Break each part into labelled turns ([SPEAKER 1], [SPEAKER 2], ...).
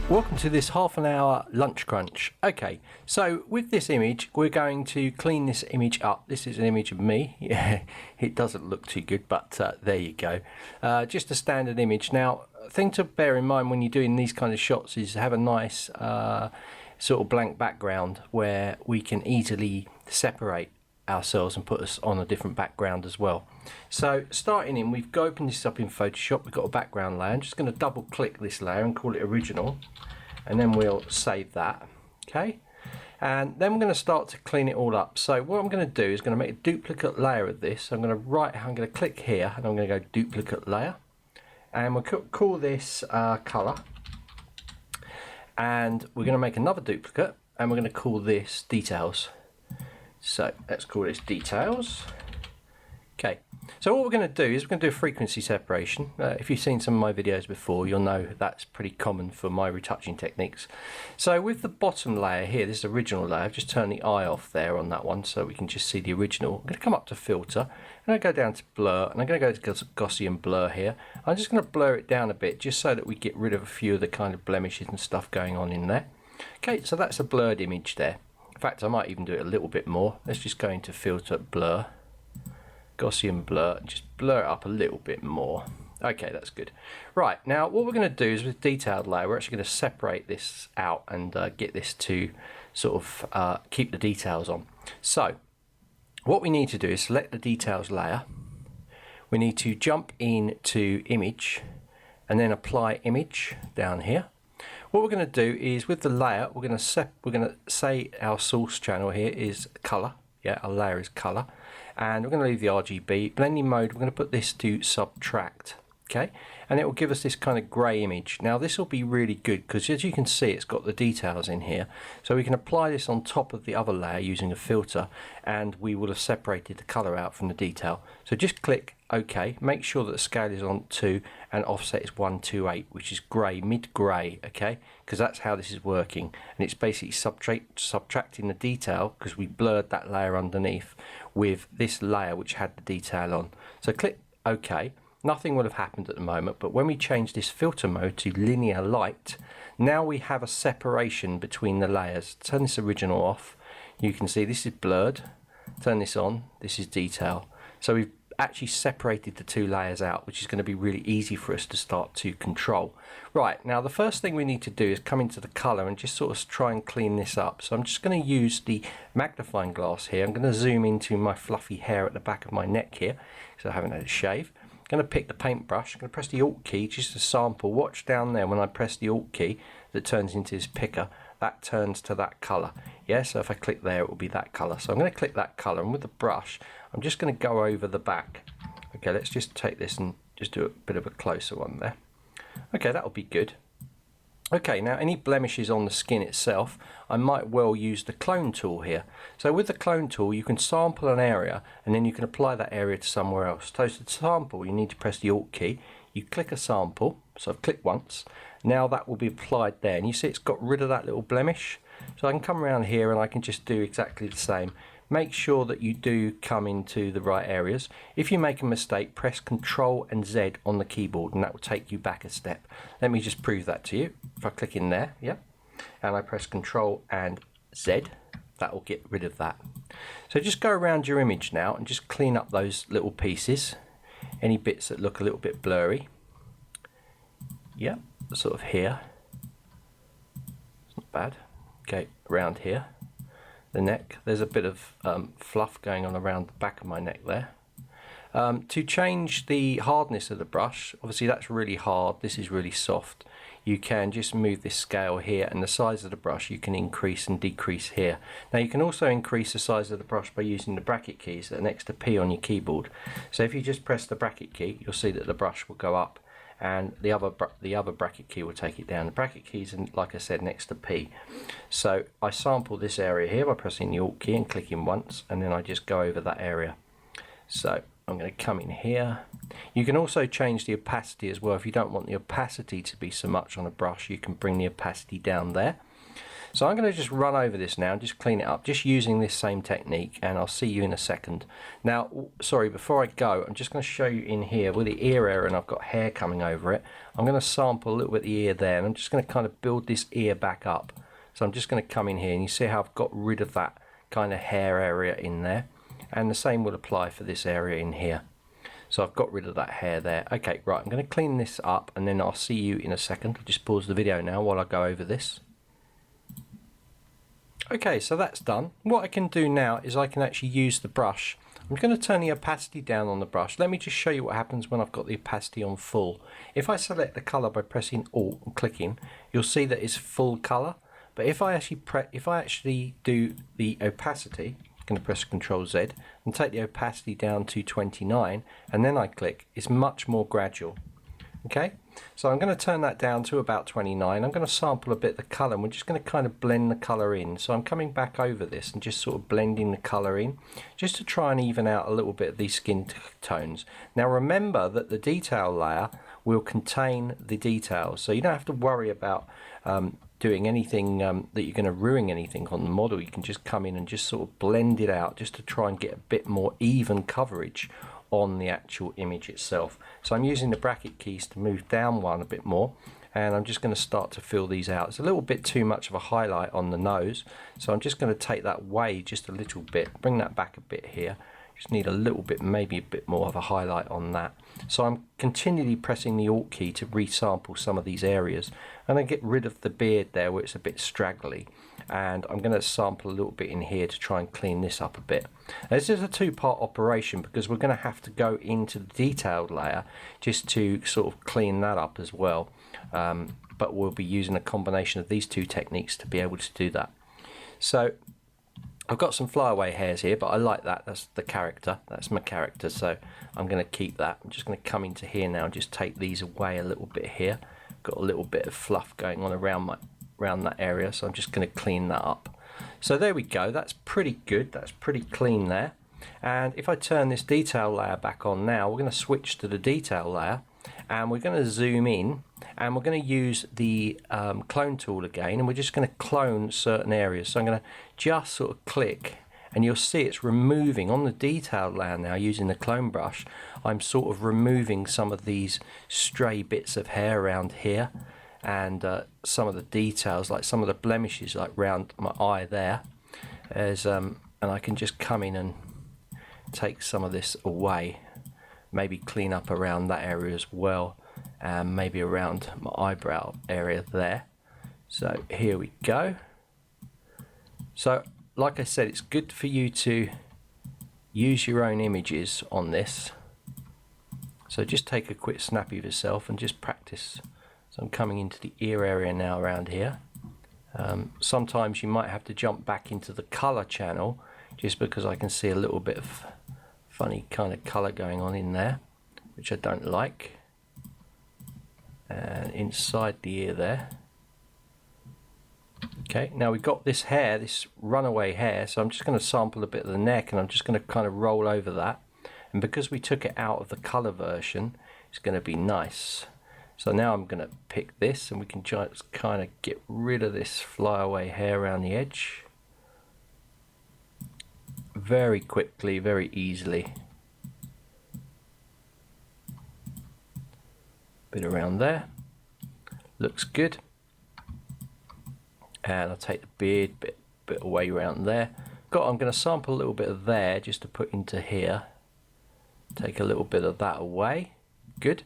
[SPEAKER 1] Welcome to this half an hour lunch crunch. Okay, so with this image, we're going to clean this image up. This is an image of me. Yeah, it doesn't look too good, but there you go. Just a standard image. Now, thing to bear in mind when you're doing these kind of shots is have a nice sort of blank background where we can easily separate ourselves and put us on a different background as well. So starting in, we've opened this up in Photoshop. We've got a background layer. I'm just going to double click this layer and call it original, and then we'll save that. Okay, and then we're going to start to clean it all up. So what I'm going to do is going to make a duplicate layer of this. I'm going to click here and I'm going to go duplicate layer, and we'll call this color, and we're going to make another duplicate and we're going to call this details. So let's call this details. Okay, so what we're going to do is we're going to do a frequency separation. If you've seen some of my videos before, you'll know that's pretty common for my retouching techniques. So with the bottom layer here, this original layer, I've just turned the eye off there on that one so we can just see the original. I'm going to come up to filter and I go down to blur, and I'm going to go to Gaussian blur here. I'm just going to blur it down a bit just so that we get rid of a few of the kind of blemishes and stuff going on in there. Okay, so that's a blurred image there. In fact, I might even do it a little bit more. Let's just go into filter, blur, Gaussian blur, and just blur it up a little bit more. Okay, that's good. Right, now what we're going to do is with detailed layer, we're actually going to separate this out and get this to sort of keep the details on. So what we need to do is select the details layer. We need to jump into image and then apply image down here. What we're going to do is with the layer, we're going to say our source channel here is color. Yeah, our layer is color, and we're going to leave the RGB blending mode. We're going to put this to subtract. Okay, and it will give us this kind of grey image. Now this will be really good because as you can see, it's got the details in here, so we can apply this on top of the other layer using a filter, and we will have separated the color out from the detail. So just click OK, make sure that the scale is on 2 and offset is 128, which is grey, mid grey, okay, because that's how this is working, and it's basically subtracting the detail because we blurred that layer underneath with this layer which had the detail on. So click OK. Nothing would have happened at the moment, but when we change this filter mode to linear light, now we have a separation between the layers. Turn this original off. You can see this is blurred. Turn this on. This is detail. So we've actually separated the two layers out, which is going to be really easy for us to start to control. Right, now the first thing we need to do is come into the color and just sort of try and clean this up. So I'm just going to use the magnifying glass here. I'm going to zoom into my fluffy hair at the back of my neck here, so I haven't had a shave. I'm going to pick the paintbrush. I'm going to press the Alt key just to sample. Watch down there when I press the Alt key that turns into this picker, that turns to that color. Yeah, so if I click there, it will be that color. So I'm going to click that color, and with the brush I'm just going to go over the back. Okay, let's just take this and just do a bit of a closer one there. Okay, that'll be good. Okay, now any blemishes on the skin itself, I might well use the clone tool here. So with the clone tool, you can sample an area and then you can apply that area to somewhere else. So to sample, you need to press the Alt key. You click a sample, so I've clicked once. Now that will be applied there, and you see it's got rid of that little blemish. So I can come around here and I can just do exactly the same. Make sure that you do come into the right areas. If you make a mistake, press Ctrl and Z on the keyboard and that will take you back a step. Let me just prove that to you. If I click in there, yeah, and I press Ctrl and Z, that will get rid of that. So just go around your image now and just clean up those little pieces, any bits that look a little bit blurry. Yeah, sort of here. It's not bad. Okay, around here. The neck, there's a bit of fluff going on around the back of my neck there. To change the hardness of the brush, obviously that's really hard, this is really soft. You can just move this scale here, and the size of the brush you can increase and decrease here. Now you can also increase the size of the brush by using the bracket keys that are next to P on your keyboard. So if you just press the bracket key, you'll see that the brush will go up, and the other bracket key will take it down. The bracket keys are, like I said, next to P. So I sample this area here by pressing the Alt key and clicking once, and then I just go over that area. So I'm going to come in here. You can also change the opacity as well. If you don't want the opacity to be so much on a brush, you can bring the opacity down there. So I'm going to just run over this now and just clean it up, just using this same technique, and I'll see you in a second. Now, sorry, before I go, I'm just going to show you in here with the ear area, and I've got hair coming over it. I'm going to sample a little bit of the ear there, and I'm just going to kind of build this ear back up. So I'm just going to come in here, and you see how I've got rid of that kind of hair area in there. And the same will apply for this area in here. So I've got rid of that hair there. Okay, right, I'm going to clean this up, and then I'll see you in a second. I'll just pause the video now while I go over this. Okay, so that's done. What I can do now is I can actually use the brush. I'm going to turn the opacity down on the brush. Let me just show you what happens when I've got the opacity on full. If I select the color by pressing Alt and clicking, you'll see that it's full color. But if I actually do the opacity, I'm going to press Ctrl Z and take the opacity down to 29, and then I click, it's much more gradual. Okay, so I'm going to turn that down to about 29. I'm going to sample a bit of the colour, and we're just going to kind of blend the colour in. So I'm coming back over this and just sort of blending the colour in, just to try and even out a little bit of these skin tones. Now remember that the detail layer will contain the details, so you don't have to worry about doing anything that you're going to ruin anything on the model. You can just come in and just sort of blend it out, just to try and get a bit more even coverage on the actual image itself. So I'm using the bracket keys to move down one a bit more, and I'm just going to start to fill these out. It's a little bit too much of a highlight on the nose, so I'm just going to take that away just a little bit, bring that back a bit here. Just need a little bit, maybe a bit more of a highlight on that. So I'm continually pressing the Alt key to resample some of these areas, and I get rid of the beard there where it's a bit straggly, and I'm going to sample a little bit in here to try and clean this up a bit. Now, this is a two-part operation because we're going to have to go into the detailed layer just to sort of clean that up as well, but we'll be using a combination of these two techniques to be able to do that. So I've got some flyaway hairs here, but I like that. That's the character. That's my character, so I'm going to keep that. I'm just going to come into here now and just take these away a little bit here. Got a little bit of fluff going on around that area, so I'm just going to clean that up. So there we go. That's pretty good. That's pretty clean there. And if I turn this detail layer back on now, we're going to switch to the detail layer, and we're going to zoom in, and we're going to use the clone tool again, and we're just going to clone certain areas. So I'm going to just sort of click, and you'll see it's removing on the detailed layer now using the clone brush. I'm sort of removing some of these stray bits of hair around here, and some of the details, like some of the blemishes like round my eye there, and I can just come in and take some of this away, maybe clean up around that area as well, and maybe around my eyebrow area there. So here we go. So like I said, it's good for you to use your own images on this, so just take a quick snap of yourself and just practice. So I'm coming into the ear area now around here. Sometimes you might have to jump back into the color channel just because I can see a little bit of funny kind of color going on in there, which I don't like. And inside the ear there. Okay, now we've got this hair, this runaway hair, so I'm just going to sample a bit of the neck, and I'm just going to kind of roll over that. And because we took it out of the color version, it's going to be nice. So now I'm going to pick this, and we can just kind of get rid of this flyaway hair around the edge. Very quickly, very easily. Bit around there. Looks good. And I'll take the beard bit away around there. I'm going to sample a little bit of there just to put into here. Take a little bit of that away. Good.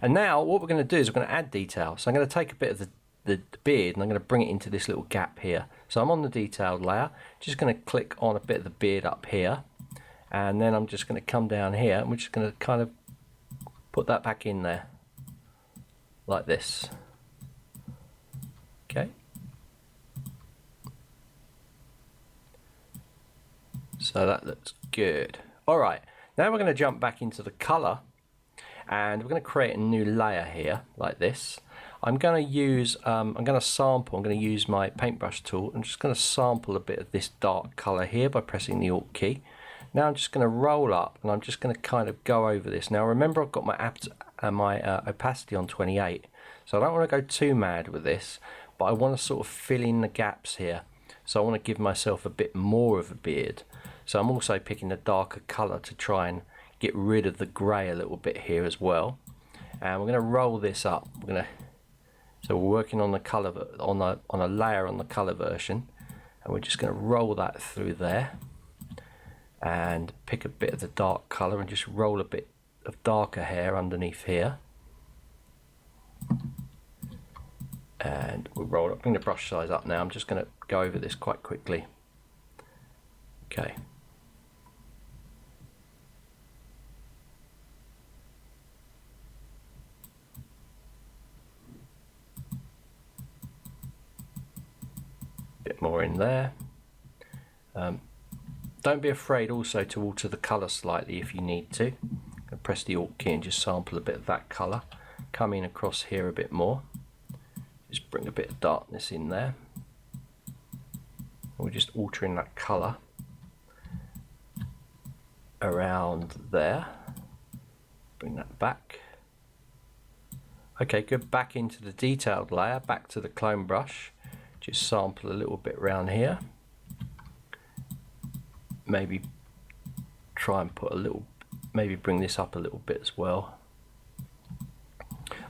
[SPEAKER 1] And now what we're going to do is we're going to add detail. So I'm going to take a bit of the beard, and I'm going to bring it into this little gap here. So I'm on the detailed layer, just going to click on a bit of the beard up here, and then I'm just going to come down here, and we're just going to kind of put that back in there like this. Okay. So that looks good. All right, now we're going to jump back into the color, and we're going to create a new layer here like this. I'm going to use I'm going to use my paintbrush tool. I'm just going to sample a bit of this dark color here by pressing the Alt key. Now I'm just going to roll up, and I'm just going to kind of go over this. Now remember, I've got my opacity on 28, so I don't want to go too mad with this, but I want to sort of fill in the gaps here. So I want to give myself a bit more of a beard. So I'm also picking a darker colour to try and get rid of the grey a little bit here as well. And we're going to roll this up. So we're working on the colour on a layer on the colour version, and we're just going to roll that through there and pick a bit of the dark colour and just roll a bit of darker hair underneath here. And we'll roll up, bring the brush size up now. I'm just going to go over this quite quickly. Okay. Bit more in there. Don't be afraid also to alter the colour slightly if you need to. Press the Alt key and just sample a bit of that colour. Come in across here a bit more. Just bring a bit of darkness in there. We're just altering that colour around there. Bring that back. Okay, good. Back into the detailed layer, back to the clone brush. Just sample a little bit around here. Maybe try and put a little, maybe bring this up a little bit as well.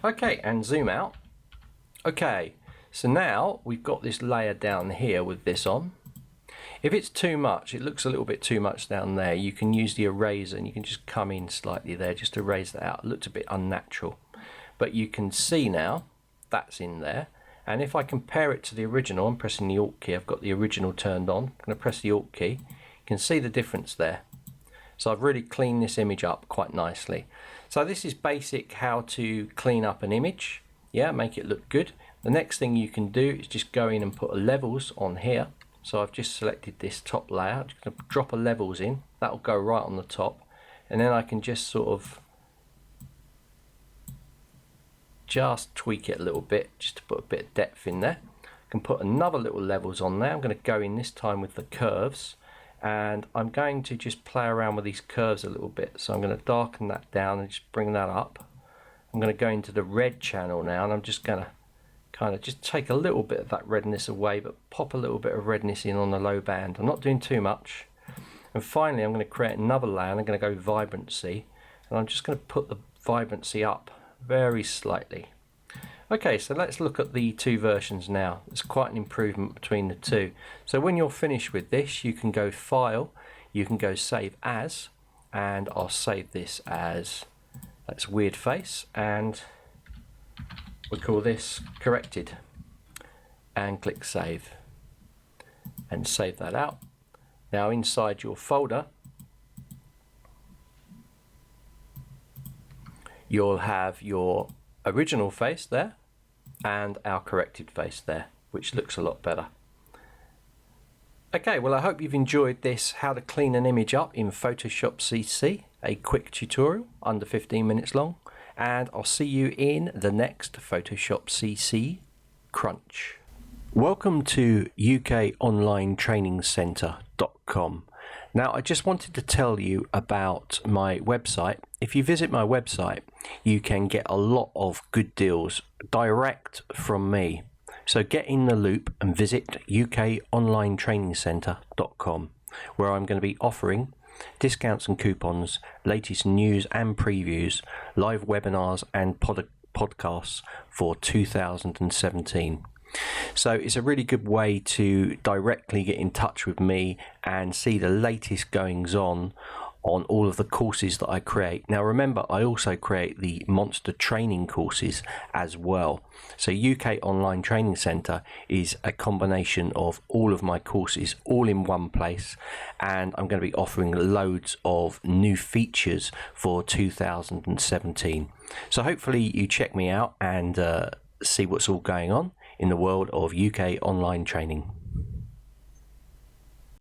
[SPEAKER 1] Okay, and zoom out. Okay, so now we've got this layer down here with this on. If it's too much, it looks a little bit too much down there, you can use the eraser and you can just come in slightly there, just erase that out. It looks a bit unnatural. But you can see now that's in there. And if I compare it to the original, I'm pressing the Alt key, I've got the original turned on. I'm going to press the Alt key. You can see the difference there. So I've really cleaned this image up quite nicely. So this is basic how to clean up an image. Yeah, make it look good. The next thing you can do is just go in and put a levels on here. So I've just selected this top layer. I'm just going to drop a levels in. That'll go right on the top. And then I can just sort of just tweak it a little bit, just to put a bit of depth in there. I can put another little levels on there. I'm going to go in this time with the curves. And I'm going to just play around with these curves a little bit. So I'm going to darken that down and just bring that up. I'm going to go into the red channel now, and I'm just going to kind of just take a little bit of that redness away, but pop a little bit of redness in on the low band. I'm not doing too much. And finally, I'm going to create another layer, and I'm going to go vibrancy, and I'm just going to put the vibrancy up very slightly. Okay, so let's look at the two versions now. There's quite an improvement between the two. So when you're finished with this, you can go File, you can go Save As, and I'll save this as, that's Weird Face, and we'll call this Corrected. And click Save. And save that out. Now inside your folder, you'll have your original face there and our corrected face there, which looks a lot better. Okay, well I hope you've enjoyed this how to clean an image up in Photoshop CC, a quick tutorial under 15 minutes long, and I'll see you in the next Photoshop CC Crunch. Welcome to UKOnlineTrainingCentre.com. Now I just wanted to tell you about my website. If you visit my website, you can get a lot of good deals direct from me. So get in the loop and visit UKOnlineTrainingCentre.com, where I'm going to be offering discounts and coupons, latest news and previews, live webinars and podcasts for 2017. So it's a really good way to directly get in touch with me and see the latest goings on all of the courses that I create. Now remember, I also create the monster training courses as well. So UK Online Training Centre is a combination of all of my courses all in one place, and I'm going to be offering loads of new features for 2017. So hopefully you check me out and see what's all going on in the world of UK online training.